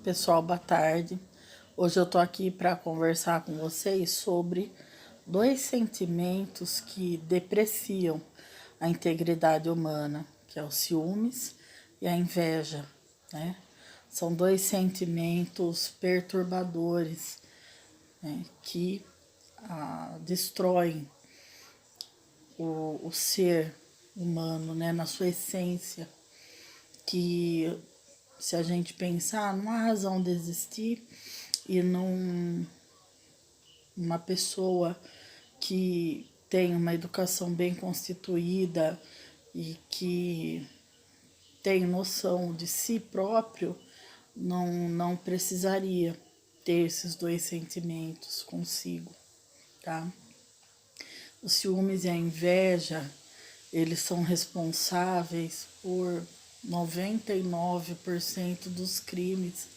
Pessoal, boa tarde. Hoje eu tô aqui para conversar com vocês sobre dois sentimentos que depreciam a integridade humana, que é o ciúmes e a inveja, né? São dois sentimentos perturbadores, né, que destroem o ser humano, né, na sua essência, que se a gente pensar, não há razão de existir e uma pessoa que tem uma educação bem constituída e que tem noção de si próprio, não precisaria ter esses dois sentimentos consigo, tá? Os ciúmes e a inveja, eles são responsáveis por 99% dos crimes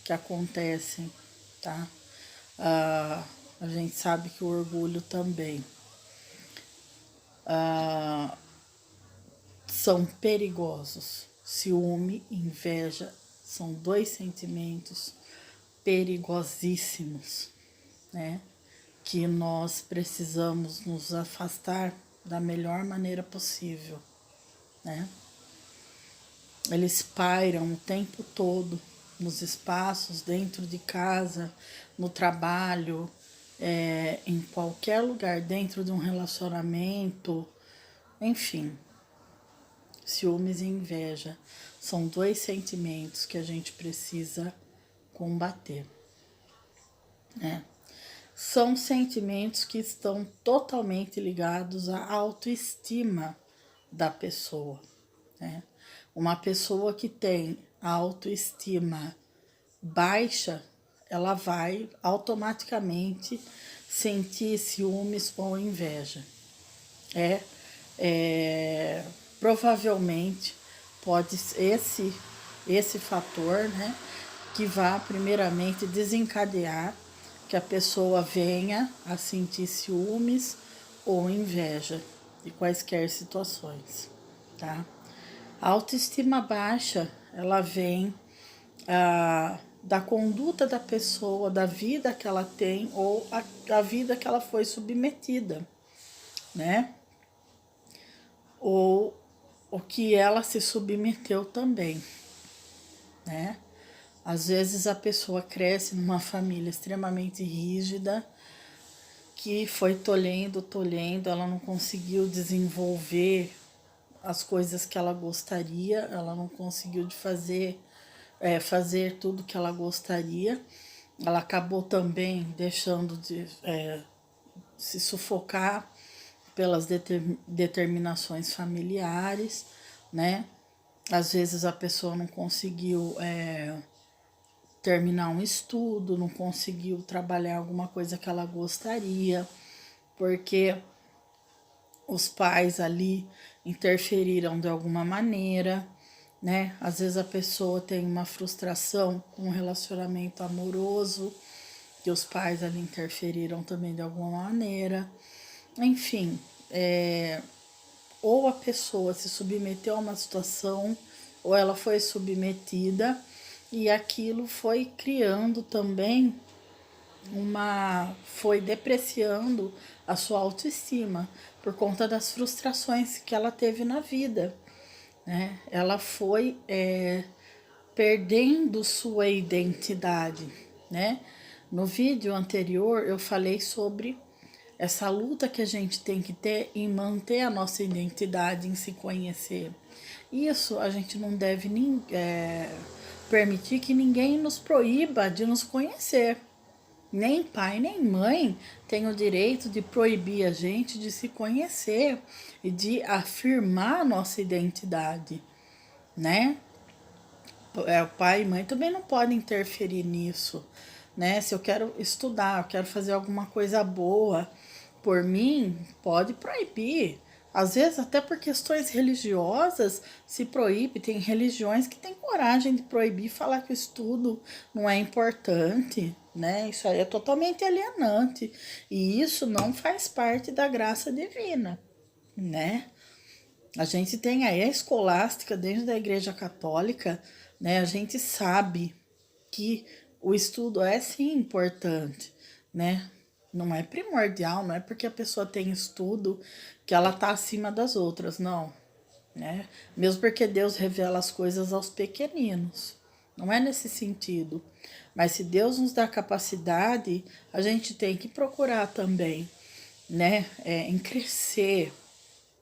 que acontecem, tá? A gente sabe que o orgulho também. São perigosos. Ciúme e inveja são dois sentimentos perigosíssimos, né? Que nós precisamos nos afastar da melhor maneira possível, né? Eles pairam o tempo todo nos espaços, dentro de casa, no trabalho, em qualquer lugar, dentro de um relacionamento, enfim. Ciúmes e inveja são dois sentimentos que a gente precisa combater, né? São sentimentos que estão totalmente ligados à autoestima da pessoa, né? Uma pessoa que tem a autoestima baixa, ela vai automaticamente sentir ciúmes ou inveja. Provavelmente pode ser esse fator, né, que vá primeiramente desencadear que a pessoa venha a sentir ciúmes ou inveja de quaisquer situações, tá? A autoestima baixa, ela vem da conduta da pessoa, da vida que ela tem ou a vida que ela foi submetida, né? Ou o que ela se submeteu também, né? Às vezes a pessoa cresce numa família extremamente rígida, que foi tolhendo, ela não conseguiu desenvolver as coisas que ela gostaria, ela não conseguiu fazer tudo que ela gostaria. Ela acabou também deixando de se sufocar pelas determinações familiares, né? Às vezes a pessoa não conseguiu terminar um estudo, não conseguiu trabalhar alguma coisa que ela gostaria, porque os pais ali interferiram de alguma maneira, né? Às vezes a pessoa tem uma frustração com um relacionamento amoroso, que os pais ali interferiram também de alguma maneira. Enfim, ou a pessoa se submeteu a uma situação, ou ela foi submetida, e aquilo foi criando também foi depreciando a sua autoestima por conta das frustrações que ela teve na vida, né? Ela foi perdendo sua identidade, né? No vídeo anterior eu falei sobre essa luta que a gente tem que ter em manter a nossa identidade, em se conhecer. Isso a gente não deve permitir que ninguém nos proíba de nos conhecer. Nem pai nem mãe tem o direito de proibir a gente de se conhecer e de afirmar a nossa identidade, né? O pai e mãe também não podem interferir nisso, né? Se eu quero estudar, eu quero fazer alguma coisa boa por mim, pode proibir. Às vezes, até por questões religiosas, se proíbe. Tem religiões que têm coragem de proibir, falar que o estudo não é importante, né? Isso aí é totalmente alienante. E isso não faz parte da graça divina, né? A gente tem aí a escolástica dentro da Igreja Católica, né? A gente sabe que o estudo é sim importante, né? Não é primordial, não é porque a pessoa tem estudo que ela tá acima das outras, não, né? Mesmo porque Deus revela as coisas aos pequeninos. Não é nesse sentido. Mas se Deus nos dá capacidade, a gente tem que procurar também, né? Em crescer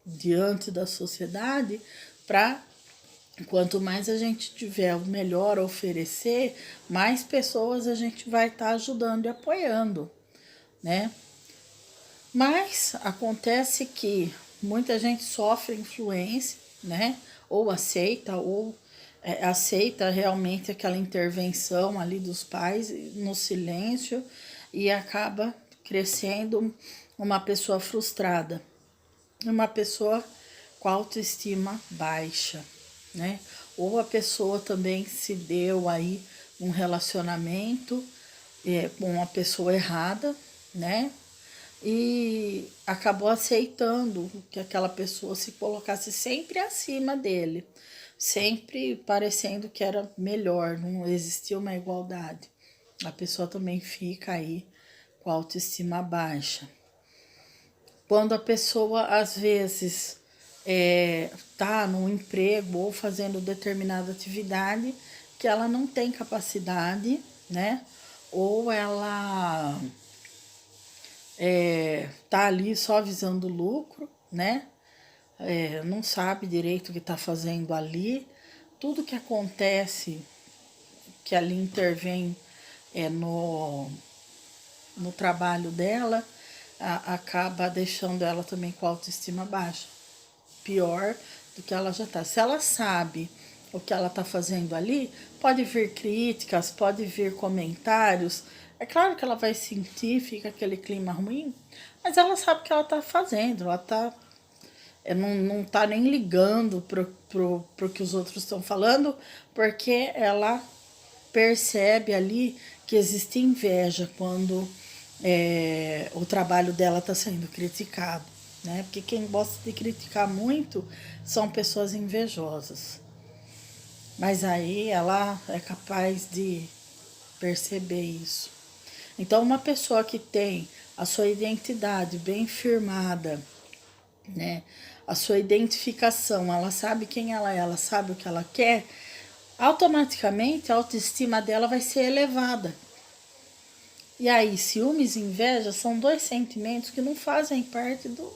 diante da sociedade para quanto mais a gente tiver o melhor a oferecer, mais pessoas a gente vai estar ajudando e apoiando, né? Mas acontece que muita gente sofre influência, né? Ou aceita realmente aquela intervenção ali dos pais no silêncio e acaba crescendo uma pessoa frustrada, uma pessoa com autoestima baixa, né? Ou a pessoa também se deu aí um relacionamento com uma pessoa errada, né? E acabou aceitando que aquela pessoa se colocasse sempre acima dele, sempre parecendo que era melhor, não existia uma igualdade. A pessoa também fica aí com a autoestima baixa. Quando a pessoa às vezes tá num emprego ou fazendo determinada atividade que ela não tem capacidade, né? Ou ela tá ali só visando lucro, né? Não sabe direito o que está fazendo ali. Tudo que acontece, que ali intervém no trabalho dela, acaba deixando ela também com a autoestima baixa. Pior do que ela já está. Se ela sabe o que ela está fazendo ali, pode vir críticas, pode vir comentários. É claro que ela vai sentir, fica aquele clima ruim, mas ela sabe o que ela está fazendo, ela tá, não tá nem ligando pro que os outros estão falando, porque ela percebe ali que existe inveja quando o trabalho dela está sendo criticado, né? Porque quem gosta de criticar muito são pessoas invejosas. Mas aí ela é capaz de perceber isso. Então, uma pessoa que tem a sua identidade bem firmada, né? A sua identificação, ela sabe quem ela sabe o que ela quer, automaticamente a autoestima dela vai ser elevada. E aí, ciúmes e inveja são dois sentimentos que não fazem parte do,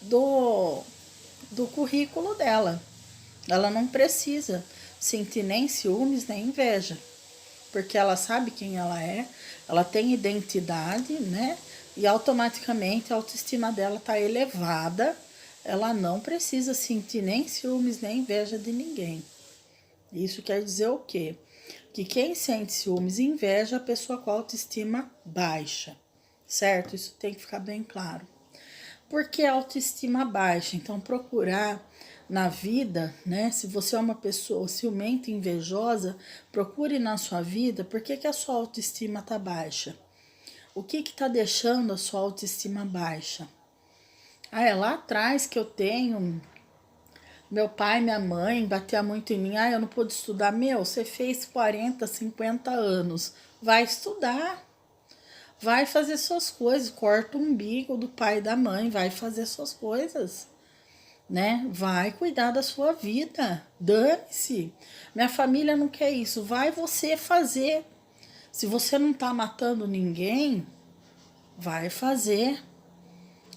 do currículo dela. Ela não precisa sentir nem ciúmes nem inveja, porque ela sabe quem ela tem identidade, né? E automaticamente a autoestima dela está elevada, ela não precisa sentir nem ciúmes nem inveja de ninguém. Isso quer dizer o quê? Que quem sente ciúmes e inveja é a pessoa com autoestima baixa, certo? Isso tem que ficar bem claro. Por que autoestima baixa? Então, procurar na vida, né? Se você é uma pessoa ciumenta e invejosa, procure na sua vida por que a sua autoestima está baixa. O que está deixando a sua autoestima baixa? É lá atrás que eu tenho meu pai, minha mãe batia muito em mim. Eu não pude estudar. Meu, você fez 40, 50 anos. Vai estudar. Vai fazer suas coisas. Corta o umbigo do pai e da mãe. Vai fazer suas coisas. Né? Vai cuidar da sua vida. Dane-se. Minha família não quer isso. Vai você fazer. Se você não tá matando ninguém, vai fazer.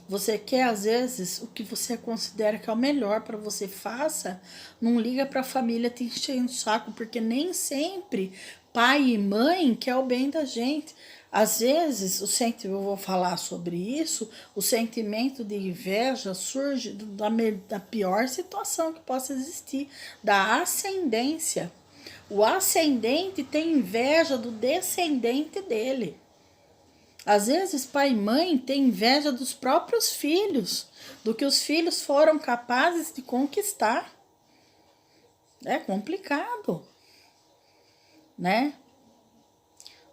Você quer, às vezes, o que você considera que é o melhor para você, faça. Não liga para a família te enchendo o saco, porque nem sempre pai e mãe quer o bem da gente. Às vezes, eu vou falar sobre isso, o sentimento de inveja surge da pior situação que possa existir, da ascendência. O ascendente tem inveja do descendente dele. Às vezes, pai e mãe têm inveja dos próprios filhos, do que os filhos foram capazes de conquistar. É complicado, né?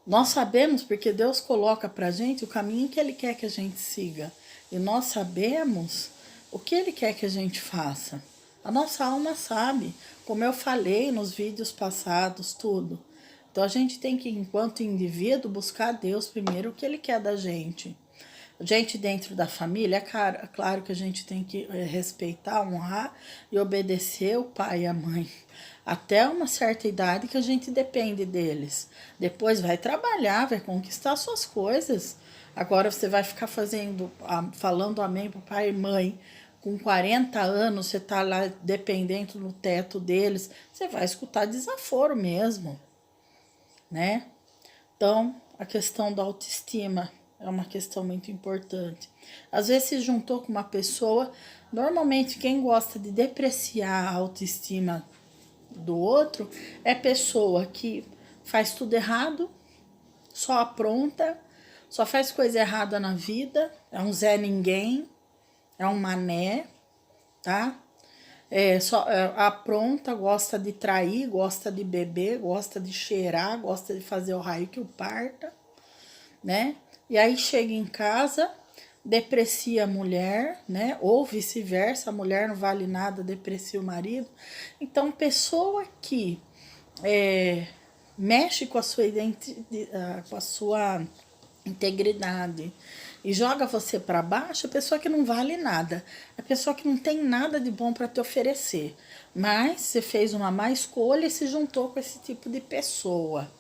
Nós sabemos porque Deus coloca pra gente o caminho que Ele quer que a gente siga. E nós sabemos o que Ele quer que a gente faça. A nossa alma sabe, como eu falei nos vídeos passados, tudo. Então a gente tem que, enquanto indivíduo, buscar a Deus primeiro, o que Ele quer da gente. Gente dentro da família, é claro que a gente tem que respeitar, honrar e obedecer o pai e a mãe. Até uma certa idade que a gente depende deles. Depois vai trabalhar, vai conquistar suas coisas. Agora você vai ficar falando amém pro pai e mãe. Com 40 anos, você tá lá dependendo do teto deles. Você vai escutar desaforo mesmo, né? Então, a questão da autoestima é uma questão muito importante. Às vezes se juntou com uma pessoa, normalmente quem gosta de depreciar a autoestima do outro é pessoa que faz tudo errado, só apronta, só faz coisa errada na vida, é um Zé Ninguém, é um mané, tá? Apronta, gosta de trair, gosta de beber, gosta de cheirar, gosta de fazer o raio que o parta, né? E aí chega em casa, deprecia a mulher, né? Ou vice-versa, a mulher não vale nada, deprecia o marido. Então, pessoa que mexe com a sua com a sua integridade e joga você para baixo, é pessoa que não vale nada, é pessoa que não tem nada de bom para te oferecer. Mas você fez uma má escolha e se juntou com esse tipo de pessoa.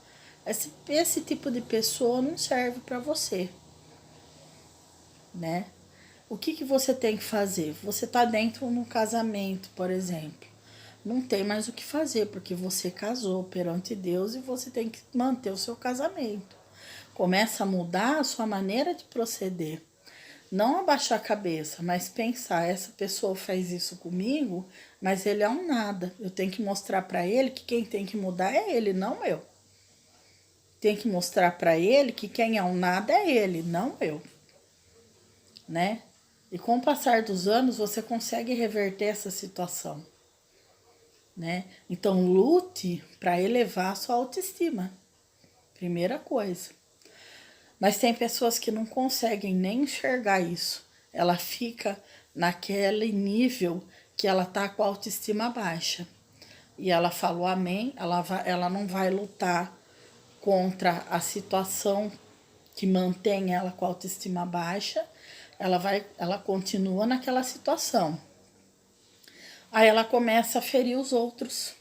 Esse tipo de pessoa não serve para você, né? O que você tem que fazer? Você tá dentro de um casamento, por exemplo. Não tem mais o que fazer, porque você casou perante Deus e você tem que manter o seu casamento. Começa a mudar a sua maneira de proceder. Não abaixar a cabeça, mas pensar, essa pessoa faz isso comigo, mas ele é um nada. Eu tenho que mostrar para ele que quem tem que mudar é ele, não eu. Tem que mostrar para ele que quem é um nada é ele, não eu, né? E com o passar dos anos, você consegue reverter essa situação, né? Então, lute para elevar a sua autoestima. Primeira coisa. Mas tem pessoas que não conseguem nem enxergar isso. Ela fica naquele nível que ela tá com a autoestima baixa. E ela falou amém, ela não vai lutar contra a situação que mantém ela com a autoestima baixa, ela continua naquela situação. Aí ela começa a ferir os outros,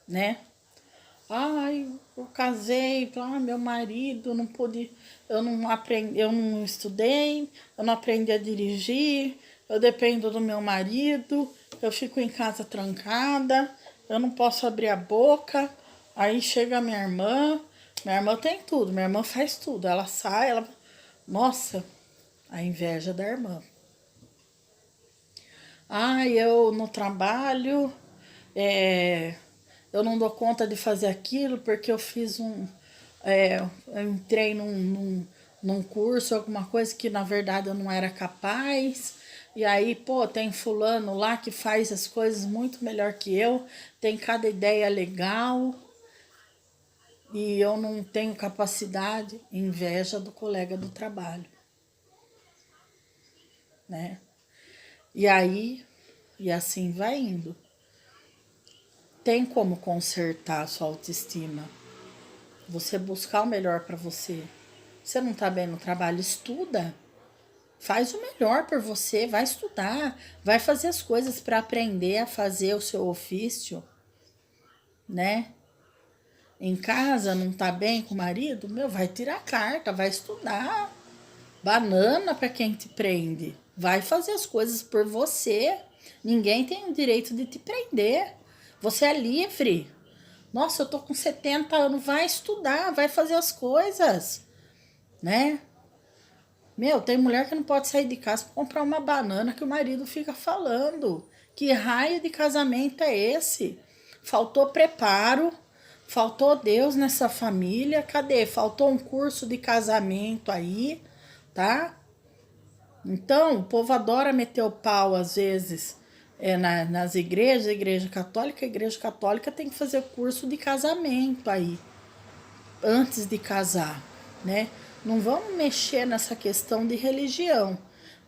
né? Ai, eu casei, meu marido não pude, eu não aprendi, eu não estudei, eu não aprendi a dirigir, eu dependo do meu marido, eu fico em casa trancada, eu não posso abrir a boca. Aí chega minha irmã tem tudo, minha irmã faz tudo, ela sai, nossa, a inveja da irmã. Ai, eu no trabalho, eu não dou conta de fazer aquilo porque eu fiz eu entrei num curso, alguma coisa que na verdade eu não era capaz. E aí, pô, tem fulano lá que faz as coisas muito melhor que eu, tem cada ideia legal e eu não tenho capacidade, inveja do colega do trabalho, né? E aí, e assim vai indo. Tem como consertar a sua autoestima. Você buscar o melhor para você. Você não tá bem no trabalho, estuda. Faz o melhor por você, vai estudar, vai fazer as coisas para aprender a fazer o seu ofício, né? Em casa não tá bem com o marido, vai tirar carta, vai estudar. Banana para quem te prende. Vai fazer as coisas por você. Ninguém tem o direito de te prender. Você é livre. Nossa, eu tô com 70 anos, vai estudar, vai fazer as coisas, né? Tem mulher que não pode sair de casa para comprar uma banana que o marido fica falando. Que raio de casamento é esse? Faltou preparo, faltou Deus nessa família. Cadê? Faltou um curso de casamento aí, tá? Então, o povo adora meter o pau às vezes nas igrejas, a igreja católica tem que fazer curso de casamento aí, antes de casar, né? Não vamos mexer nessa questão de religião,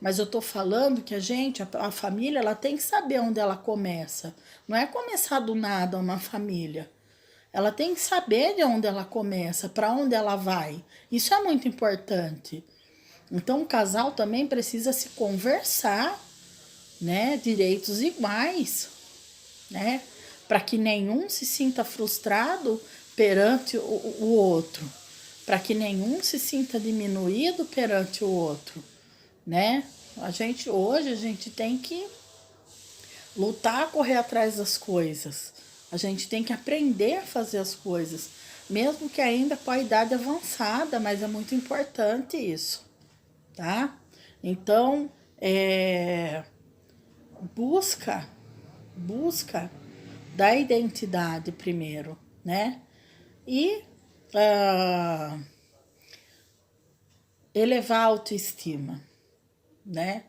mas eu tô falando que a família, ela tem que saber onde ela começa. Não é começar do nada uma família. Ela tem que saber de onde ela começa, para onde ela vai. Isso é muito importante. Então, o casal também precisa se conversar, né? Direitos iguais, né? Para que nenhum se sinta frustrado perante o outro, para que nenhum se sinta diminuído perante o outro, né? Hoje a gente tem que lutar, correr atrás das coisas. A gente tem que aprender a fazer as coisas, mesmo que ainda com a idade avançada, mas é muito importante isso, tá? Então, busca, busca da identidade primeiro, né? E elevar a autoestima, né?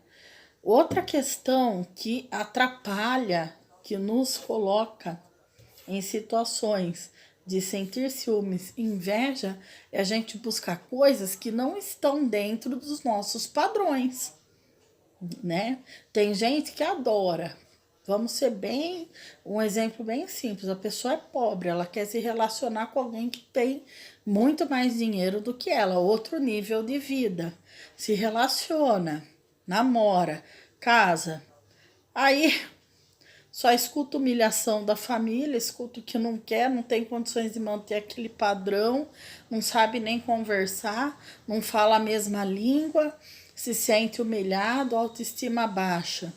Outra questão que atrapalha, que nos coloca em situações de sentir ciúmes, inveja, é a gente buscar coisas que não estão dentro dos nossos padrões, né? Tem gente que adora. Vamos ser bem, um exemplo bem simples. A pessoa é pobre, ela quer se relacionar com alguém que tem muito mais dinheiro do que ela, outro nível de vida. Se relaciona, namora, casa. Aí só escuta humilhação da família, escuta o que não quer, não tem condições de manter aquele padrão, não sabe nem conversar, não fala a mesma língua, se sente humilhado, autoestima baixa,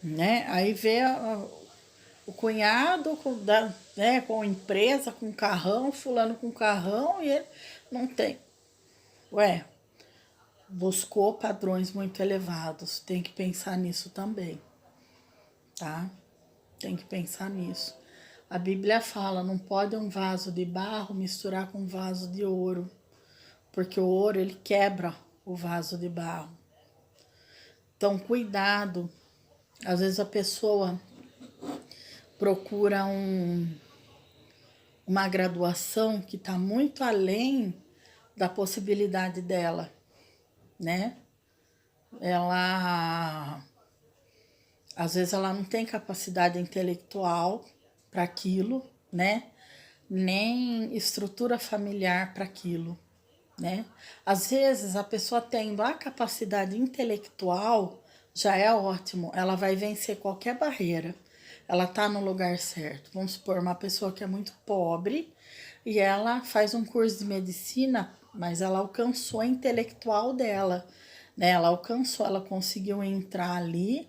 né? Aí vê o cunhado né, com empresa, com carrão, fulano com carrão e ele não tem. Ué, buscou padrões muito elevados, tem que pensar nisso também, tá? Tem que pensar nisso. A Bíblia fala, não pode um vaso de barro misturar com um vaso de ouro, porque o ouro ele quebra o vaso de barro. Então, cuidado. Às vezes a pessoa procura uma graduação que está muito além da possibilidade dela, né? Às vezes ela não tem capacidade intelectual para aquilo, né? Nem estrutura familiar para aquilo, né? Às vezes a pessoa tendo a capacidade intelectual já é ótimo, ela vai vencer qualquer barreira. Ela tá no lugar certo. Vamos supor uma pessoa que é muito pobre e ela faz um curso de medicina, mas ela alcançou a intelectual dela, né? Ela alcançou, ela conseguiu entrar ali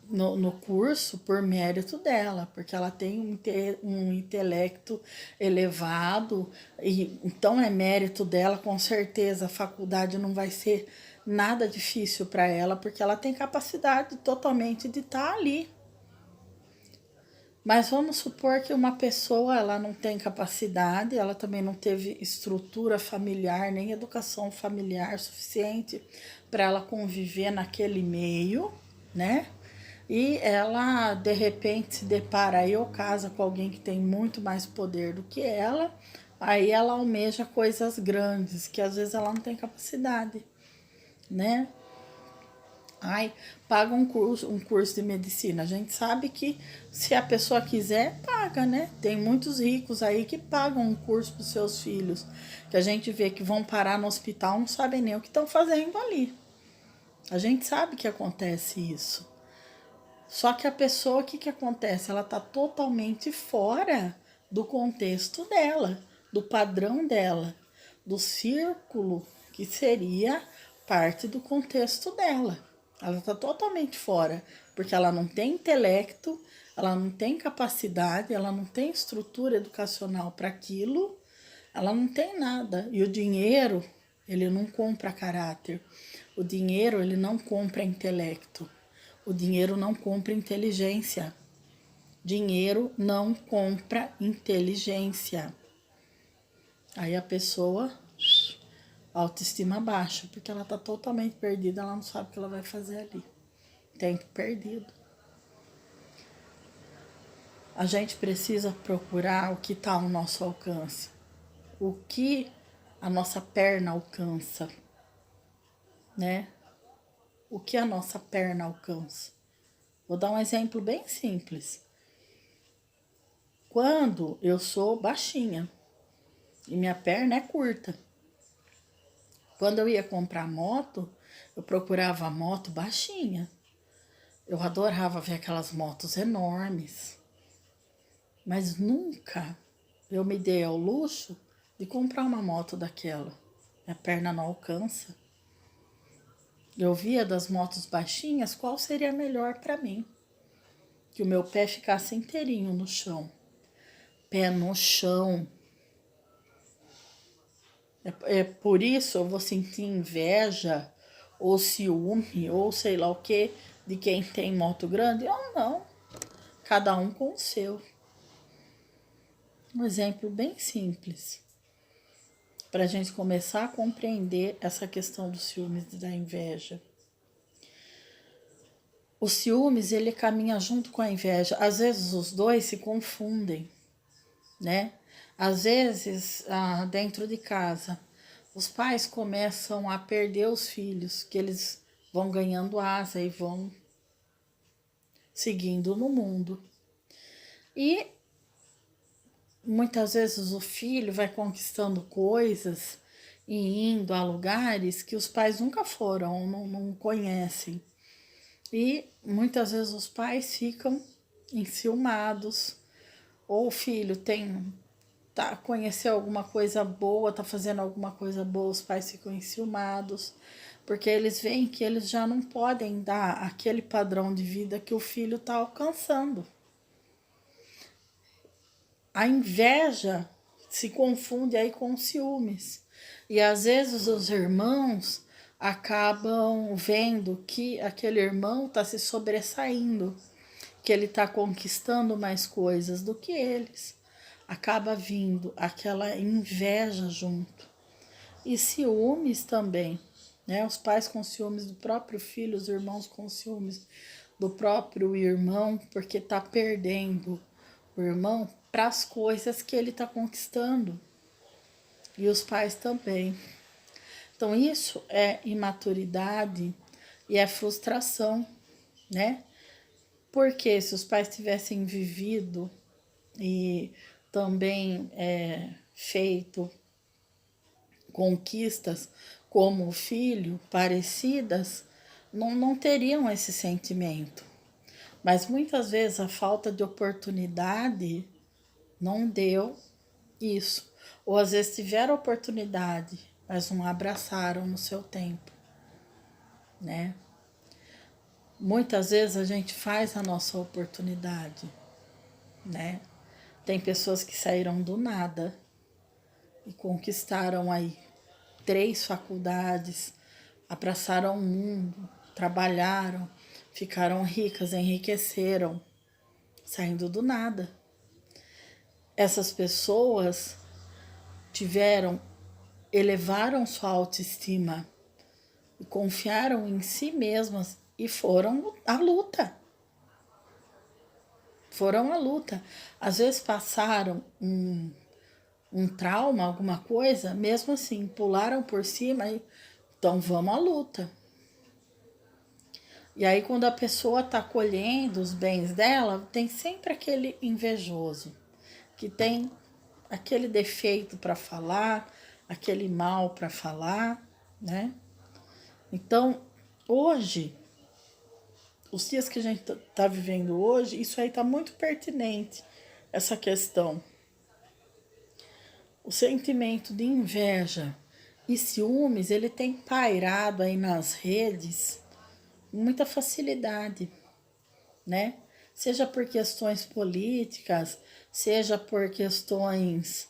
no curso por mérito dela, porque ela tem um intelecto elevado, e então é mérito dela, com certeza a faculdade não vai ser nada difícil para ela, porque ela tem capacidade totalmente de estar ali. Mas vamos supor que uma pessoa ela não tem capacidade, ela também não teve estrutura familiar, nem educação familiar suficiente para ela conviver naquele meio, né? E ela de repente se depara aí ou casa com alguém que tem muito mais poder do que ela, aí ela almeja coisas grandes que às vezes ela não tem capacidade, né? Ai, paga um curso de medicina. A gente sabe que se a pessoa quiser, paga, né? Tem muitos ricos aí que pagam um curso para os seus filhos, que a gente vê que vão parar no hospital, não sabem nem o que estão fazendo ali. A gente sabe que acontece isso. Só que a pessoa, o que, que acontece? Ela está totalmente fora do contexto dela, do padrão dela, do círculo que seria parte do contexto dela. Ela está totalmente fora, porque ela não tem intelecto, ela não tem capacidade, ela não tem estrutura educacional para aquilo, ela não tem nada. E o dinheiro, ele não compra caráter. O dinheiro, ele não compra intelecto. O dinheiro não compra inteligência. Dinheiro não compra inteligência. Aí a pessoa, autoestima baixa, porque ela tá totalmente perdida, ela não sabe o que ela vai fazer ali. Tempo perdido. A gente precisa procurar o que está ao nosso alcance. O que a nossa perna alcança, né? O que a nossa perna alcança. Vou dar um exemplo bem simples. quando eu sou baixinha e minha perna é curta. Quando eu ia comprar moto, eu procurava moto baixinha. Eu adorava ver aquelas motos enormes. Mas nunca eu me dei ao luxo de comprar uma moto daquela. Minha perna não alcança. Eu via das motos baixinhas qual seria melhor para mim. Que o meu pé ficasse inteirinho no chão. Pé no chão. É por isso eu vou sentir inveja ou ciúme ou sei lá o que de quem tem moto grande. Eu não. Cada um com o seu. Um exemplo bem simples. Para a gente começar a compreender essa questão dos ciúmes e da inveja. O ciúmes, ele caminha junto com a inveja. Às vezes os dois se confundem, né? Às vezes, dentro de casa, os pais começam a perder os filhos, que eles vão ganhando asa e vão seguindo no mundo. E muitas vezes o filho vai conquistando coisas e indo a lugares que os pais nunca foram, não conhecem. E muitas vezes os pais ficam enciumados, ou o filho conheceu alguma coisa boa, tá fazendo alguma coisa boa, os pais ficam enciumados, porque eles veem que eles já não podem dar aquele padrão de vida que o filho está alcançando. A inveja se confunde aí com ciúmes. E às vezes os irmãos acabam vendo que aquele irmão está se sobressaindo, que ele está conquistando mais coisas do que eles. Acaba vindo aquela inveja junto. E ciúmes também, né? Os pais com ciúmes do próprio filho, os irmãos com ciúmes do próprio irmão, porque está perdendo o irmão para as coisas que ele está conquistando. E os pais também. Então, isso é imaturidade e é frustração, né? Porque se os pais tivessem vivido e também feito conquistas como o filho, parecidas, não teriam esse sentimento. Mas muitas vezes a falta de oportunidade não deu isso. Ou às vezes tiveram oportunidade, mas não abraçaram no seu tempo, né? Muitas vezes a gente faz a nossa oportunidade, né? Tem pessoas que saíram do nada e conquistaram aí 3 faculdades, abraçaram o mundo, trabalharam, ficaram ricas, enriqueceram, saindo do nada. Essas pessoas elevaram sua autoestima e confiaram em si mesmas e foram à luta. Foram à luta. Às vezes passaram um trauma, alguma coisa, mesmo assim, pularam por cima e então vamos à luta. E aí quando a pessoa está colhendo os bens dela, tem sempre aquele invejoso, que tem aquele defeito para falar, aquele mal para falar, né? Então, hoje, os dias que a gente está vivendo hoje, isso aí está muito pertinente, essa questão. O sentimento de inveja e ciúmes, ele tem pairado aí nas redes com muita facilidade, né? Seja por questões políticas, seja por questões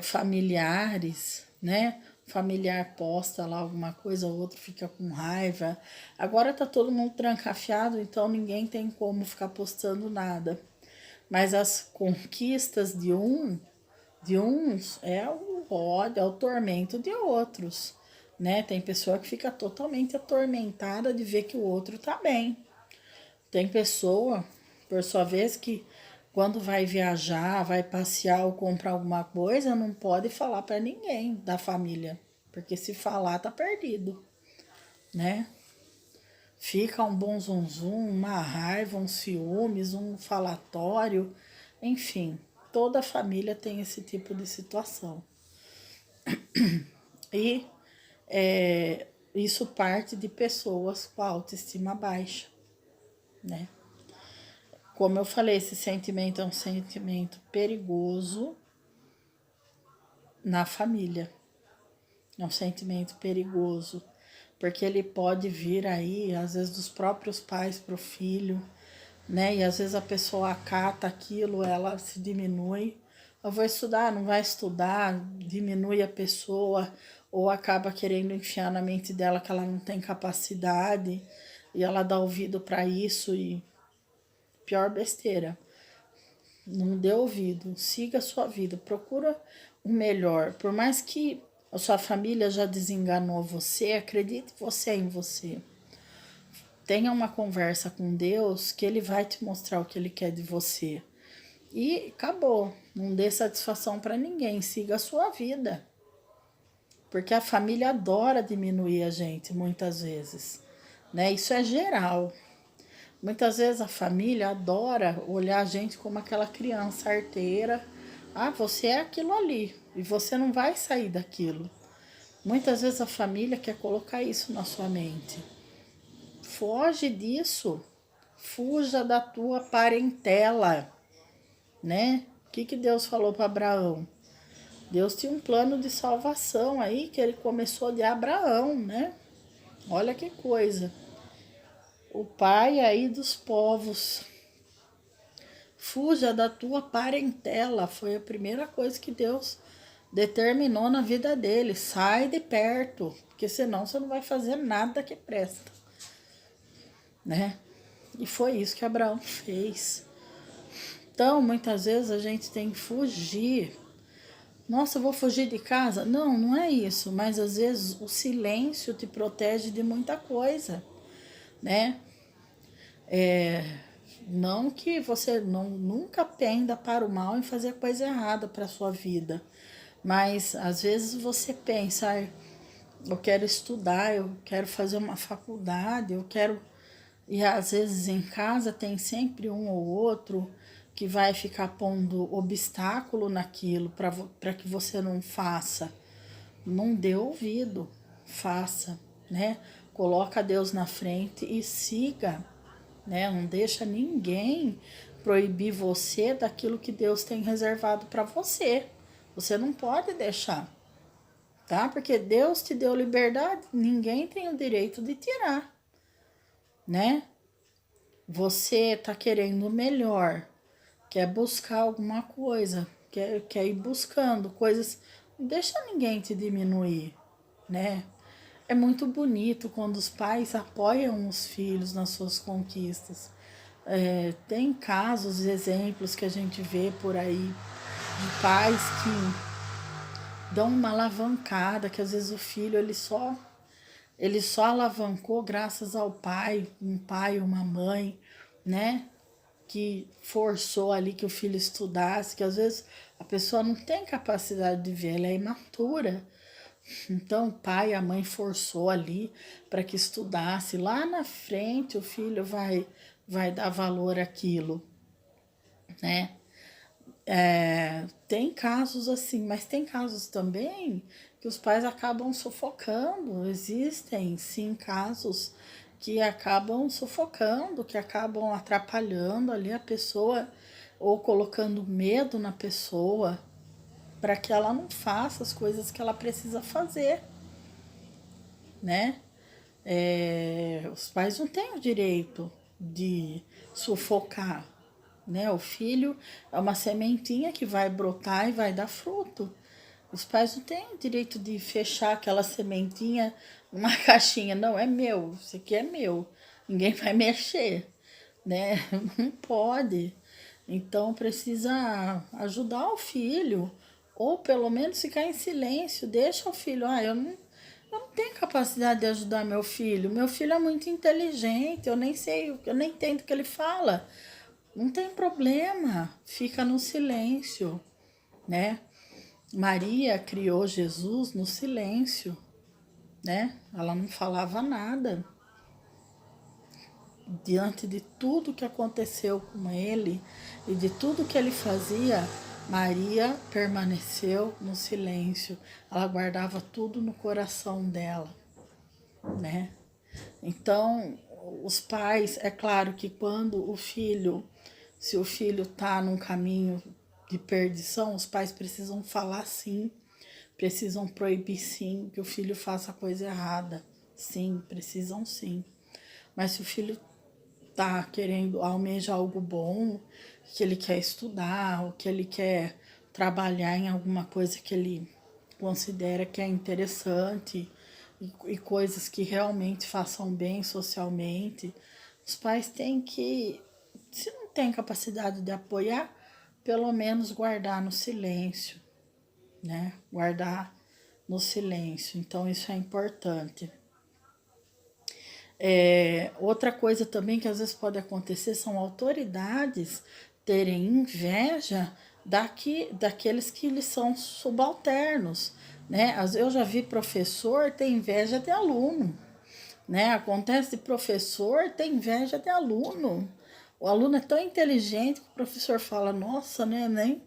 familiares, né? Familiar posta lá alguma coisa, o outro fica com raiva. Agora tá todo mundo trancafiado, então ninguém tem como ficar postando nada. Mas as conquistas de uns é o ódio, é o tormento de outros, né? Tem pessoa que fica totalmente atormentada de ver que o outro tá bem. Tem pessoa, por sua vez, que quando vai viajar, vai passear ou comprar alguma coisa, não pode falar para ninguém da família, porque se falar tá perdido, né? Fica um bom zum, uma raiva, um ciúmes, um falatório, enfim. toda família tem esse tipo de situação. E isso parte de pessoas com a autoestima baixa, né? Como eu falei, esse sentimento é um sentimento perigoso na família. É um sentimento perigoso, porque ele pode vir aí, às vezes, dos próprios pais para o filho, né? E às vezes a pessoa acata aquilo, ela se diminui. Eu vou estudar, não vai estudar, diminui a pessoa, ou acaba querendo enfiar na mente dela que ela não tem capacidade, e ela dá ouvido para isso, e pior besteira. Não dê ouvido, siga a sua vida, procura o melhor. Por mais que a sua família já desenganou você, acredite você em você. Tenha uma conversa com Deus que Ele vai te mostrar o que Ele quer de você. E acabou. Não dê satisfação para ninguém. Siga a sua vida. Porque a família adora diminuir a gente, muitas vezes. Né? Isso é geral. Muitas vezes a família adora olhar a gente como aquela criança arteira. Ah, você é aquilo ali. E você não vai sair daquilo. Muitas vezes a família quer colocar isso na sua mente. Foge disso. Fuja da tua parentela, né? O que Deus falou para Abraão? Deus tinha um plano de salvação aí que ele começou de Abraão, né? Olha que coisa. O pai aí dos povos. Fuja da tua parentela. Foi a primeira coisa que Deus determinou na vida dele. Sai de perto, porque senão você não vai fazer nada que presta, né? E foi isso que Abraão fez. Então, muitas vezes a gente tem que fugir. Nossa, eu vou fugir de casa? Não, não é isso. Mas às vezes o silêncio te protege de muita coisa, né? Não que você nunca penda para o mal e fazer coisa errada para a sua vida. Mas às vezes você pensa, eu quero estudar, eu quero fazer uma faculdade, eu quero... E às vezes em casa tem sempre um ou outro que vai ficar pondo obstáculo naquilo para que você não faça. Não dê ouvido, faça, né? Coloca Deus na frente e siga, né? Não deixa ninguém proibir você daquilo que Deus tem reservado para você. Você não pode deixar, tá? Porque Deus te deu liberdade, ninguém tem o direito de tirar, né? Você tá querendo o melhor, quer buscar alguma coisa, quer ir buscando coisas, não deixa ninguém te diminuir, né? É muito bonito quando os pais apoiam os filhos nas suas conquistas. Tem casos, exemplos que a gente vê por aí de pais que dão uma alavancada, que às vezes o filho ele só alavancou graças ao pai, um pai, uma mãe, né? Que forçou ali que o filho estudasse, que às vezes a pessoa não tem capacidade de ver, ela é imatura. Então o pai, a mãe forçou ali para que estudasse. Lá na frente o filho vai dar valor àquilo, né? Tem casos assim, mas tem casos também que os pais acabam sufocando. Existem sim casos que acabam sufocando, que acabam atrapalhando ali a pessoa ou colocando medo na pessoa para que ela não faça as coisas que ela precisa fazer, né? Os pais não têm o direito de sufocar, né? O filho é uma sementinha que vai brotar e vai dar fruto. Os pais não têm o direito de fechar aquela sementinha numa caixinha. Não, é meu, isso aqui é meu. Ninguém vai mexer, né? Não pode. Então precisa ajudar o filho, ou pelo menos ficar em silêncio. Deixa o filho, eu não tenho capacidade de ajudar meu filho. Meu filho é muito inteligente, eu nem sei, eu nem entendo o que ele fala. Não tem problema, fica no silêncio, né? Maria criou Jesus no silêncio, né? Ela não falava nada. Diante de tudo que aconteceu com ele e de tudo que ele fazia, Maria permaneceu no silêncio, ela guardava tudo no coração dela, né? Então, os pais, é claro que quando o filho, se o filho tá num caminho de perdição, os pais precisam falar sim, precisam proibir sim que o filho faça coisa errada. Sim, precisam sim. Mas se o filho tá querendo almejar algo bom, que ele quer estudar, ou que ele quer trabalhar em alguma coisa que ele considera que é interessante e coisas que realmente façam bem socialmente, os pais têm que, se não tem capacidade de apoiar, pelo menos guardar no silêncio, né? Guardar no silêncio. Então isso é importante. Outra coisa também que às vezes pode acontecer são autoridades terem inveja daqueles que lhes são subalternos, né? Eu já vi professor ter inveja de aluno, né? Acontece de professor ter inveja de aluno. O aluno é tão inteligente que o professor fala, nossa, né,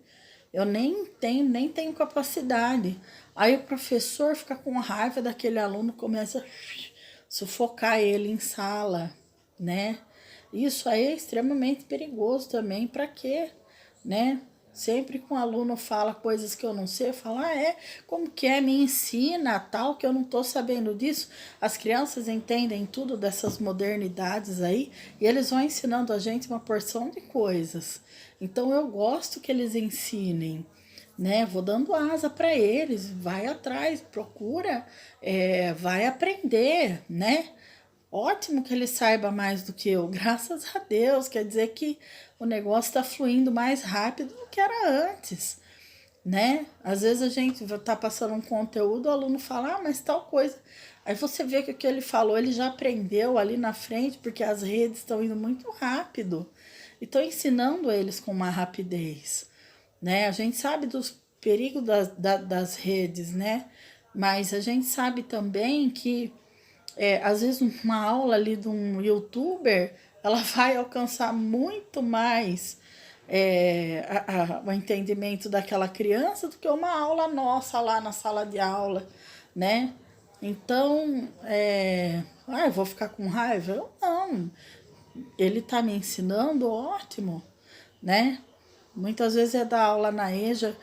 eu nem tenho capacidade. Aí o professor fica com raiva daquele aluno, começa a sufocar ele em sala, né? Isso aí é extremamente perigoso também. Para quê, né? Sempre que um aluno fala coisas que eu não sei, eu falo, como que é? Me ensina, tal, que eu não tô sabendo disso. As crianças entendem tudo dessas modernidades aí e eles vão ensinando a gente uma porção de coisas. Então eu gosto que eles ensinem, né? Vou dando asa para eles, vai atrás, procura, vai aprender, né? Ótimo que ele saiba mais do que eu, graças a Deus. Quer dizer que o negócio está fluindo mais rápido do que era antes, né? Às vezes a gente tá passando um conteúdo, o aluno fala, mas tal coisa. Aí você vê que o que ele falou, ele já aprendeu ali na frente, porque as redes estão indo muito rápido. E estão ensinando eles com uma rapidez, né? A gente sabe dos perigos das redes, né? Mas a gente sabe também que às vezes uma aula ali de um youtuber, ela vai alcançar muito mais o entendimento daquela criança do que uma aula nossa lá na sala de aula, né? Então, eu vou ficar com raiva? Eu não. Ele tá me ensinando, ótimo, né? Muitas vezes é dar aula na EJA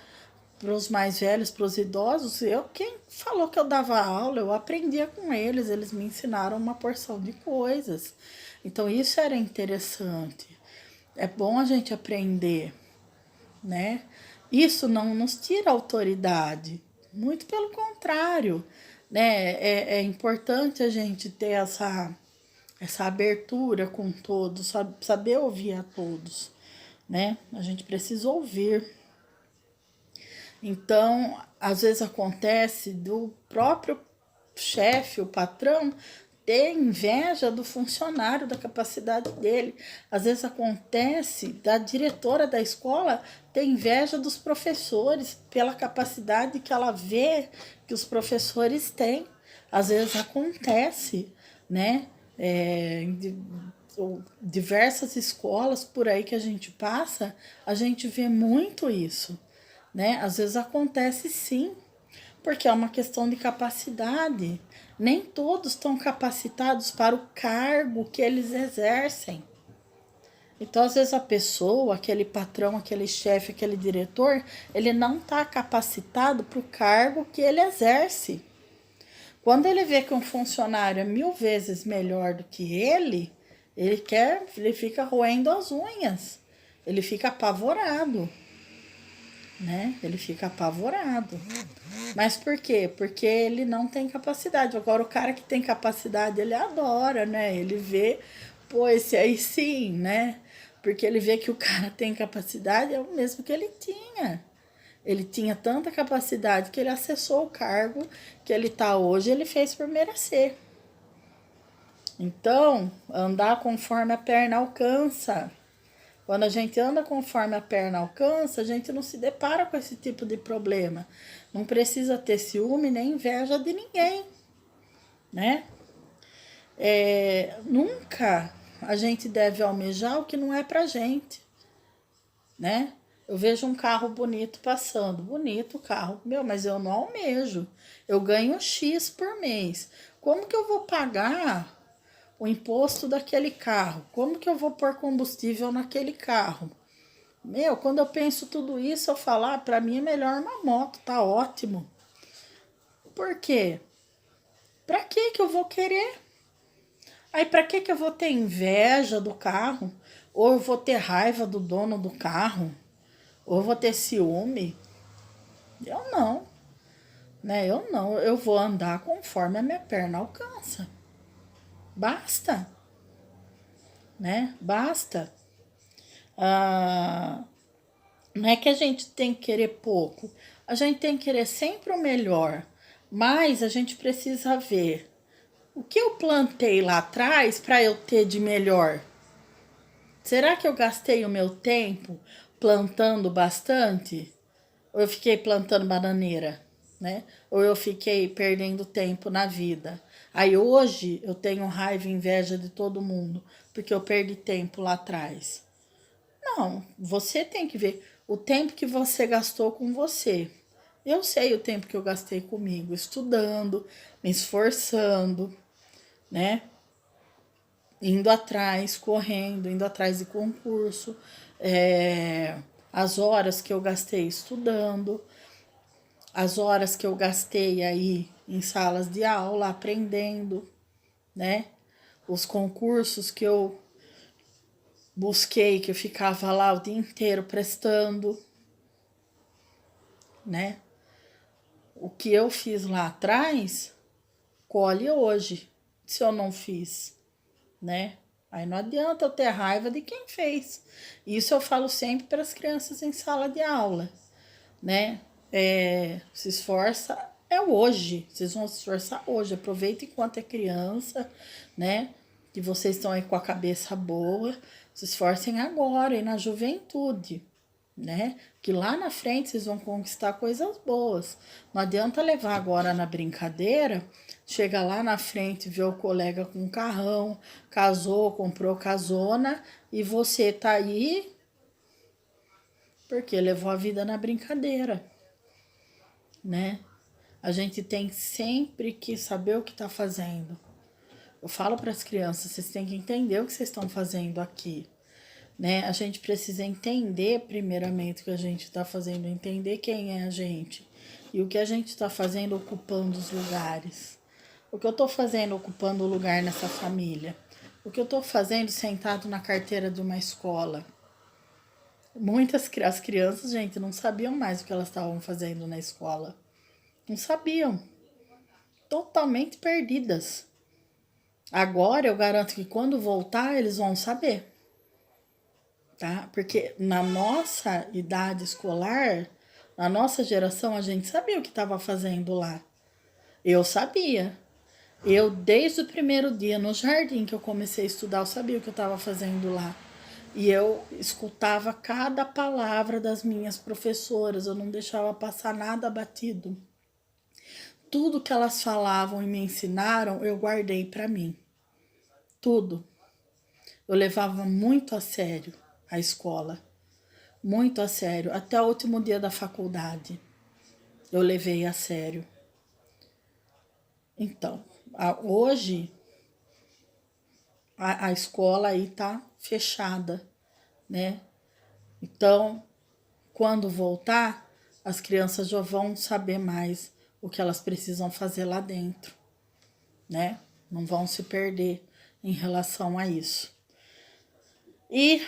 para os mais velhos, para os idosos. Quem falou que eu dava aula, eu aprendia com eles me ensinaram uma porção de coisas. Então isso era interessante. É bom a gente aprender, né? Isso não nos tira autoridade, muito pelo contrário, né? É importante a gente ter essa abertura com todos, saber ouvir a todos, né? A gente precisa ouvir. Então, às vezes acontece do próprio chefe, o patrão, ter inveja do funcionário, da capacidade dele. Às vezes acontece da diretora da escola ter inveja dos professores pela capacidade que ela vê que os professores têm. Às vezes acontece, né? Diversas escolas por aí que a gente passa, a gente vê muito isso, né? Às vezes acontece sim, porque é uma questão de capacidade. Nem todos estão capacitados para o cargo que eles exercem. Então, às vezes a pessoa, aquele patrão, aquele chefe, aquele diretor, ele não está capacitado para o cargo que ele exerce. Quando ele vê que um funcionário é 1000 vezes melhor do que ele fica roendo as unhas. Ele fica apavorado, né? Ele fica apavorado. Mas por quê? Porque ele não tem capacidade. Agora, o cara que tem capacidade, ele adora, né? Ele vê, pô, esse aí sim, né? Porque ele vê que o cara tem capacidade, é o mesmo que ele tinha. Ele tinha tanta capacidade que ele acessou o cargo que ele tá hoje, ele fez por merecer. Então, andar conforme a perna alcança. Quando a gente anda conforme a perna alcança, a gente não se depara com esse tipo de problema. Não precisa ter ciúme nem inveja de ninguém, né? Nunca a gente deve almejar o que não é pra gente, né? Eu vejo um carro bonito passando, bonito o carro, meu, mas eu não almejo. Eu ganho X por mês. Como que eu vou pagar o imposto daquele carro? Como que eu vou pôr combustível naquele carro? Meu, quando eu penso tudo isso, eu falo, para mim é melhor uma moto, tá ótimo. Por quê? Pra que eu vou querer? Aí pra que eu vou ter inveja do carro? Ou eu vou ter raiva do dono do carro? Ou eu vou ter ciúme? Eu não, né? Eu não, eu vou andar conforme a minha perna alcança. Basta, né? Basta. Ah, não é que a gente tem que querer pouco, a gente tem que querer sempre o melhor, mas a gente precisa ver o que eu plantei lá atrás para eu ter de melhor. Será que eu gastei o meu tempo plantando bastante? Ou eu fiquei plantando bananeira, né? Ou eu fiquei perdendo tempo na vida? Aí hoje eu tenho raiva e inveja de todo mundo, porque eu perdi tempo lá atrás. Não, você tem que ver o tempo que você gastou com você. Eu sei o tempo que eu gastei comigo, estudando, me esforçando, né? Indo atrás, correndo, indo atrás de concurso, as horas que eu gastei estudando, as horas que eu gastei aí em salas de aula aprendendo, né? Os concursos que eu busquei, que eu ficava lá o dia inteiro prestando, né? O que eu fiz lá atrás, colhe hoje, se eu não fiz, né? Aí não adianta eu ter raiva de quem fez. Isso eu falo sempre para as crianças em sala de aula, né? Se esforça é hoje, vocês vão se esforçar hoje, aproveita enquanto é criança, né? Que vocês estão aí com a cabeça boa, se esforcem agora e na juventude, né? Que lá na frente vocês vão conquistar coisas boas. Não adianta levar agora na brincadeira, chega lá na frente, vê o colega com um carrão, casou, comprou casona e você tá aí porque levou a vida na brincadeira, né? A gente tem sempre que saber o que tá fazendo. Eu falo para as crianças, vocês têm que entender o que vocês estão fazendo aqui, né? A gente precisa entender primeiramente o que a gente está fazendo, entender quem é a gente e o que a gente está fazendo ocupando os lugares. O que eu estou fazendo ocupando o lugar nessa família? O que eu estou fazendo sentado na carteira de uma escola? As crianças, gente, não sabiam mais o que elas estavam fazendo na escola. Não sabiam. Totalmente perdidas. Agora eu garanto que quando voltar eles vão saber, tá? Porque na nossa idade escolar, na nossa geração, a gente sabia o que estava fazendo lá. Eu sabia. Eu, desde o primeiro dia no jardim que eu comecei a estudar, eu sabia o que eu estava fazendo lá. E eu escutava cada palavra das minhas professoras, eu não deixava passar nada batido. Tudo que elas falavam e me ensinaram, eu guardei para mim. Tudo. Eu levava muito a sério a escola. Muito a sério. Até o último dia da faculdade eu levei a sério. Então, hoje a escola aí tá fechada, né? Então, quando voltar, as crianças já vão saber mais o que elas precisam fazer lá dentro, né? Não vão se perder em relação a isso. E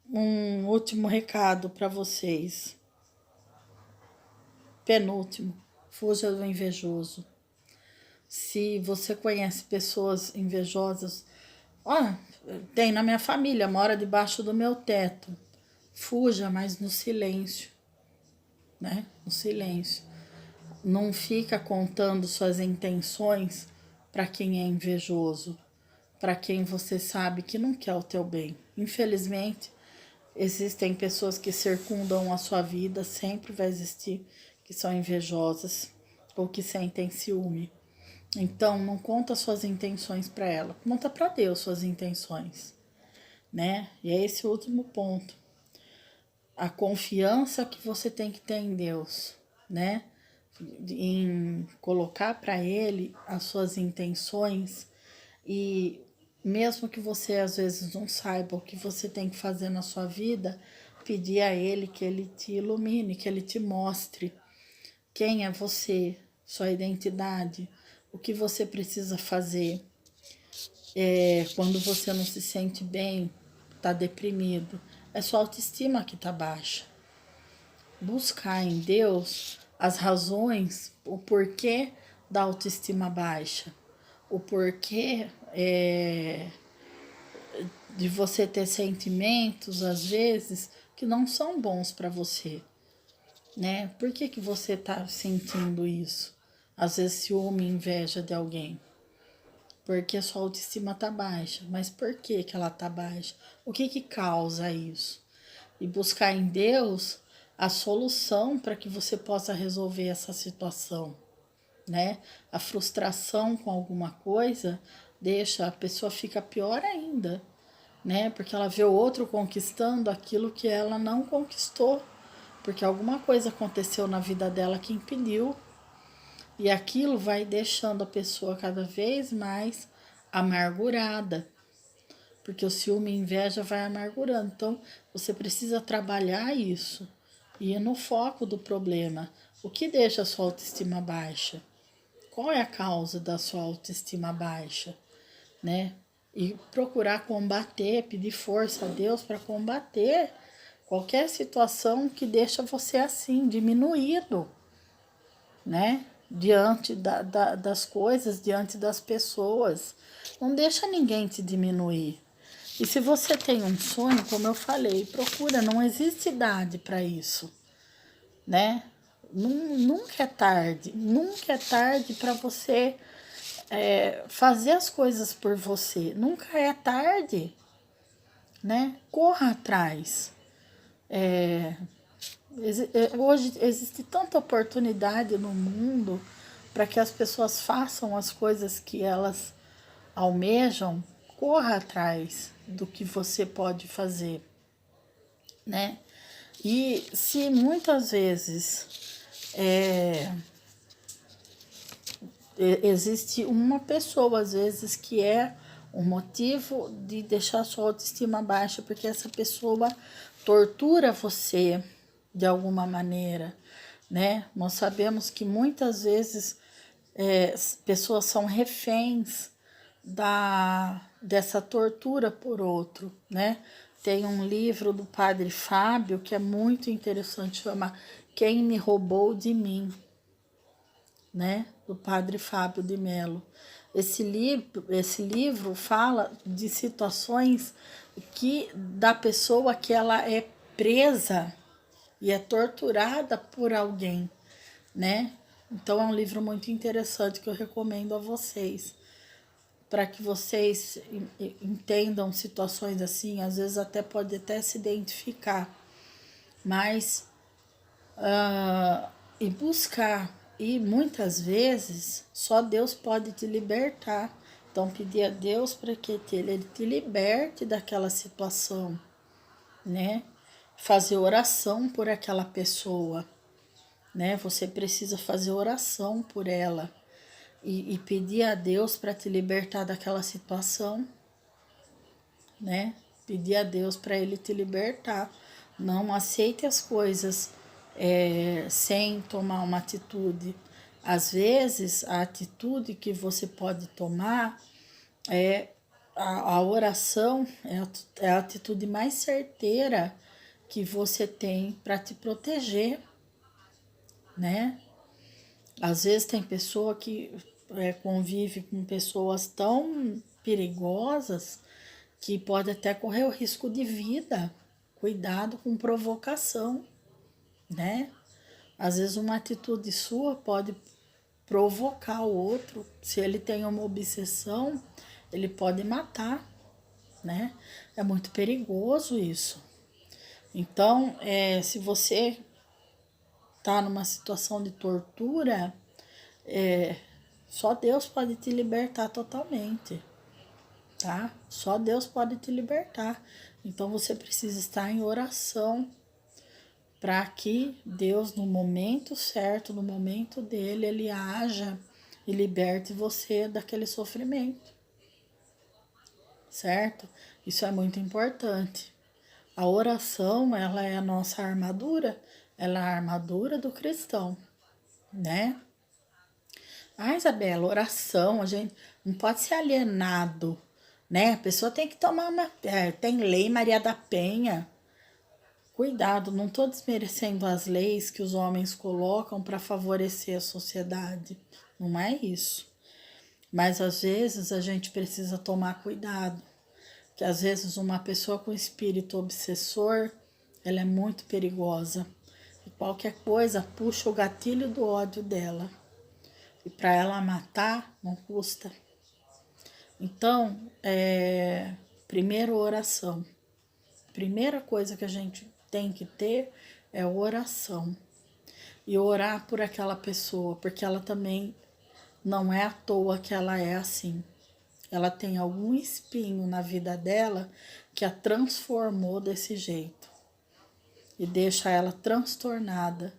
um último recado para vocês. Penúltimo, fuja do invejoso. Se você conhece pessoas invejosas, tem na minha família, mora debaixo do meu teto. Fuja, mas no silêncio, né? No silêncio. Não fica contando suas intenções para quem é invejoso, para quem você sabe que não quer o teu bem. Infelizmente, existem pessoas que circundam a sua vida, sempre vai existir, que são invejosas ou que sentem ciúme. Então, não conta suas intenções para ela, conta para Deus suas intenções, né? E é esse o último ponto. a confiança que você tem que ter em Deus, né? Em colocar para Ele as suas intenções e mesmo que você às vezes não saiba o que você tem que fazer na sua vida, pedir a Ele que Ele te ilumine, que Ele te mostre quem é você, sua identidade, o que você precisa fazer. Quando você não se sente bem, está deprimido, é sua autoestima que está baixa. Buscar em Deus as razões, o porquê da autoestima baixa, o porquê de você ter sentimentos, às vezes, que não são bons para você, né? Por que, que você tá sentindo isso? Às vezes ciúme, inveja de alguém. Porque a sua autoestima tá baixa. Mas por que que ela tá baixa? O que que causa isso? E buscar em Deus a solução para que você possa resolver essa situação, né? A frustração com alguma coisa deixa a pessoa fica pior ainda, né? Porque ela vê o outro conquistando aquilo que ela não conquistou, porque alguma coisa aconteceu na vida dela que impediu, e aquilo vai deixando a pessoa cada vez mais amargurada, porque o ciúme e a inveja vai amargurando. Então, você precisa trabalhar isso e ir no foco do problema. O que deixa a sua autoestima baixa? Qual é a causa da sua autoestima baixa, né? E procurar combater, pedir força a Deus para combater qualquer situação que deixa você assim, diminuído, né? Diante das coisas, diante das pessoas. Não deixa ninguém te diminuir. E se você tem um sonho, como eu falei, procura, não existe idade para isso, né? Nunca é tarde para você fazer as coisas por você. Nunca é tarde, né? Corra atrás. Hoje existe tanta oportunidade no mundo para que as pessoas façam as coisas que elas almejam. Corra atrás do que você pode fazer, né? E se muitas vezes existe uma pessoa, às vezes, que é o motivo de deixar sua autoestima baixa, porque essa pessoa tortura você de alguma maneira, né? Nós sabemos que muitas vezes pessoas são reféns dessa tortura por outro, né? Tem um livro do Padre Fábio que é muito interessante, chama Quem Me Roubou de Mim, né? Do Padre Fábio de Mello. Esse livro fala de situações da pessoa que ela é presa e é torturada por alguém, né? Então é um livro muito interessante que eu recomendo a vocês, para que vocês entendam situações assim, às vezes pode até se identificar, mas e buscar. E muitas vezes só Deus pode te libertar. Então pedir a Deus para que Ele te liberte daquela situação, né? Fazer oração por aquela pessoa, né? Você precisa fazer oração por ela e pedir a Deus para te libertar daquela situação, né? Pedir a Deus para Ele te libertar. Não aceite as coisas sem tomar uma atitude. Às vezes, a atitude que você pode tomar é a oração, é a atitude mais certeira que você tem para te proteger, né? Às vezes tem pessoa que convive com pessoas tão perigosas que pode até correr o risco de vida. Cuidado com provocação, né? Às vezes uma atitude sua pode provocar o outro. Se ele tem uma obsessão, ele pode matar, né? É muito perigoso isso. Então, se você tá numa situação de tortura, só Deus pode te libertar totalmente, tá? Só Deus pode te libertar. Então você precisa estar em oração, para que Deus, no momento certo, no momento dele, ele haja e liberte você daquele sofrimento, certo? Isso é muito importante. A oração, ela é a nossa armadura, ela é a armadura do cristão, né? Ah, Isabela, oração, a gente não pode ser alienado, né? A pessoa tem que tomar uma. Tem lei Maria da Penha. Cuidado, não estou desmerecendo as leis que os homens colocam para favorecer a sociedade. Não é isso. Mas às vezes a gente precisa tomar cuidado. Que às vezes uma pessoa com espírito obsessor, ela é muito perigosa. E qualquer coisa puxa o gatilho do ódio dela. E para ela matar, não custa. Então, primeiro oração. Primeira coisa que a gente tem que ter é oração. E orar por aquela pessoa, porque ela também não é à toa que ela é assim. Ela tem algum espinho na vida dela que a transformou desse jeito. E deixa ela transtornada,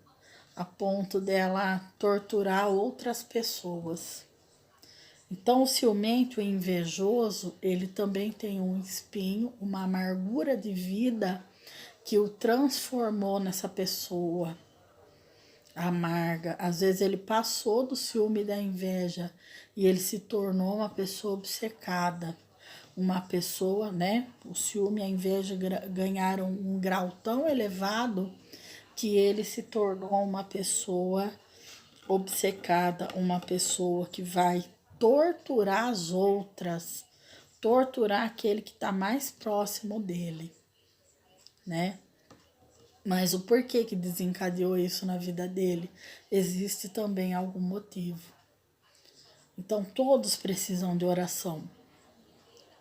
a ponto dela torturar outras pessoas. Então, o ciumento e invejoso, ele também tem um espinho, uma amargura de vida que o transformou nessa pessoa amarga. Às vezes ele passou do ciúme e da inveja e ele se tornou uma pessoa obcecada. Uma pessoa, né? O ciúme e a inveja ganharam um grau tão elevado que ele se tornou uma pessoa obcecada, uma pessoa que vai torturar as outras, torturar aquele que está mais próximo dele, né? Mas o porquê que desencadeou isso na vida dele? Existe também algum motivo. Então todos precisam de oração.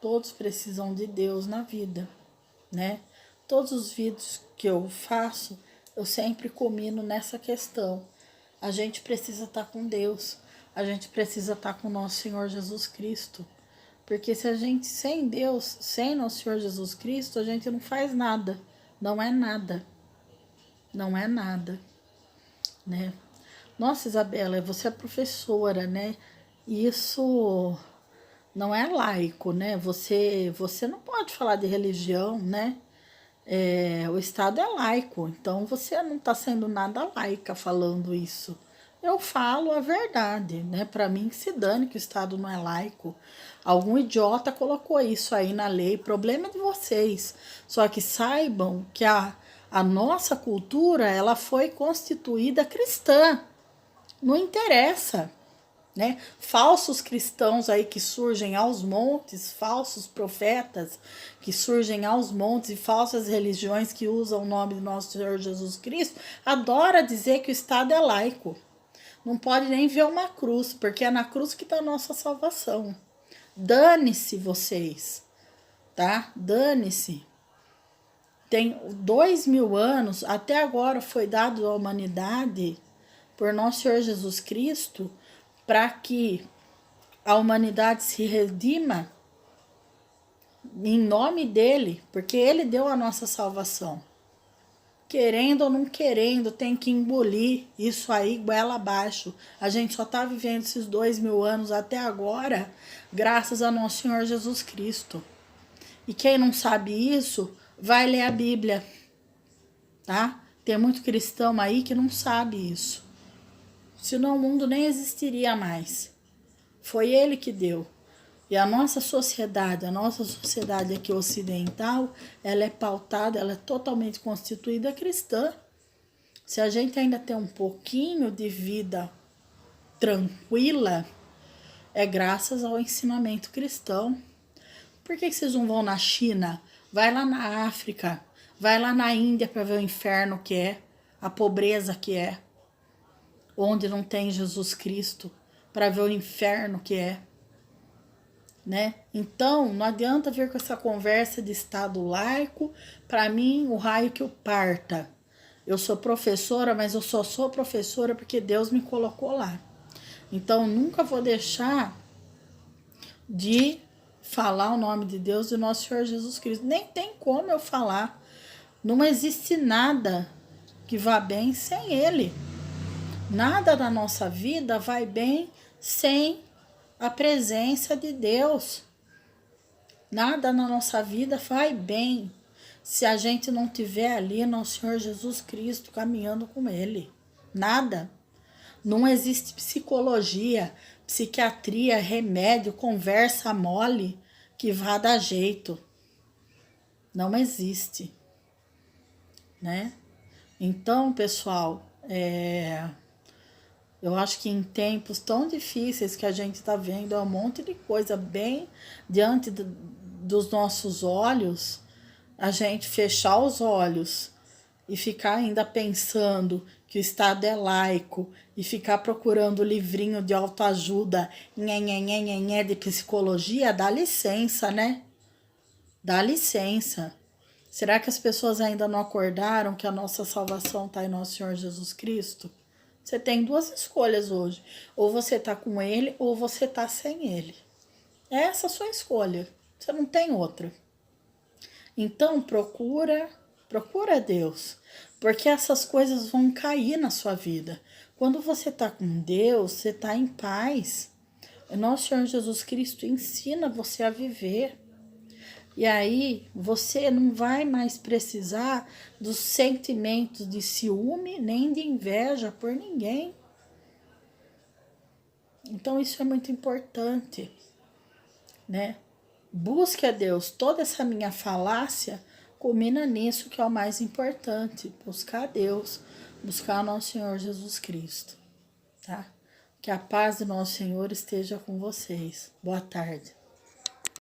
Todos precisam de Deus na vida, né? Todos os vídeos que eu faço, eu sempre culmino nessa questão. A gente precisa estar com Deus. A gente precisa estar com o nosso Senhor Jesus Cristo. Porque se a gente, sem Deus, sem nosso Senhor Jesus Cristo, a gente não faz nada. Não é nada. Não é nada, né? Nossa, Isabela, você é professora, né? Isso não é laico, né? Você não pode falar de religião, né? O Estado é laico, então você não está sendo nada laica falando isso. Eu falo a verdade, né? Para mim que se dane que o Estado não é laico. Algum idiota colocou isso aí na lei, problema é de vocês. Só que saibam que a nossa cultura, ela foi constituída cristã. Não interessa, né? Falsos cristãos aí que surgem aos montes, falsos profetas que surgem aos montes e falsas religiões que usam o nome do nosso Senhor Jesus Cristo, adora dizer que o Estado é laico. Não pode nem ver uma cruz, porque é na cruz que está a nossa salvação. Dane-se vocês, tá? Dane-se. Tem 2000 anos, até agora foi dado à humanidade por nosso Senhor Jesus Cristo para que a humanidade se redima em nome dele, porque ele deu a nossa salvação. Querendo ou não querendo, tem que engolir isso aí goela abaixo. A gente só está vivendo esses 2000 anos até agora graças a nosso Senhor Jesus Cristo. E quem não sabe isso, vai ler a Bíblia, tá? Tem muito cristão aí que não sabe isso. Senão o mundo nem existiria mais. Foi ele que deu. E a nossa sociedade aqui ocidental, ela é pautada, ela é totalmente constituída cristã. Se a gente ainda tem um pouquinho de vida tranquila, é graças ao ensinamento cristão. Por que vocês não vão na China? Vai lá na África, vai lá na Índia para ver o inferno que é, a pobreza que é, onde não tem Jesus Cristo, para ver o inferno que é. Né? Então, não adianta vir com essa conversa de Estado laico. Para mim, o raio que o parta. Eu sou professora, mas eu só sou professora porque Deus me colocou lá. Então, nunca vou deixar de falar o nome de Deus e nosso Senhor Jesus Cristo. Nem tem como eu falar. Não existe nada que vá bem sem Ele. Nada na nossa vida vai bem sem a presença de Deus. Nada na nossa vida vai bem se a gente não tiver ali nosso Senhor Jesus Cristo caminhando com Ele. Nada. Não existe psicologia, psiquiatria, remédio, conversa mole que vá dar jeito. Não existe, né? Então, pessoal, eu acho que em tempos tão difíceis que a gente está vendo um monte de coisa bem diante dos nossos olhos, a gente fechar os olhos e ficar ainda pensando que o Estado é laico e ficar procurando livrinho de autoajuda, nhenhenhenhenhé, de psicologia, dá licença, né? Dá licença. Será que as pessoas ainda não acordaram que a nossa salvação está em nosso Senhor Jesus Cristo? Você tem duas escolhas hoje. Ou você está com Ele, ou você está sem Ele. É essa a sua escolha. Você não tem outra. Então, procura Deus. Porque essas coisas vão cair na sua vida. Quando você está com Deus, você está em paz. O nosso Senhor Jesus Cristo ensina você a viver. E aí você não vai mais precisar dos sentimentos de ciúme nem de inveja por ninguém. Então isso é muito importante, né? Busque a Deus. Toda essa minha falácia culmina nisso que é o mais importante. Buscar a Deus, buscar o nosso Senhor Jesus Cristo, tá? Que a paz do nosso Senhor esteja com vocês. Boa tarde.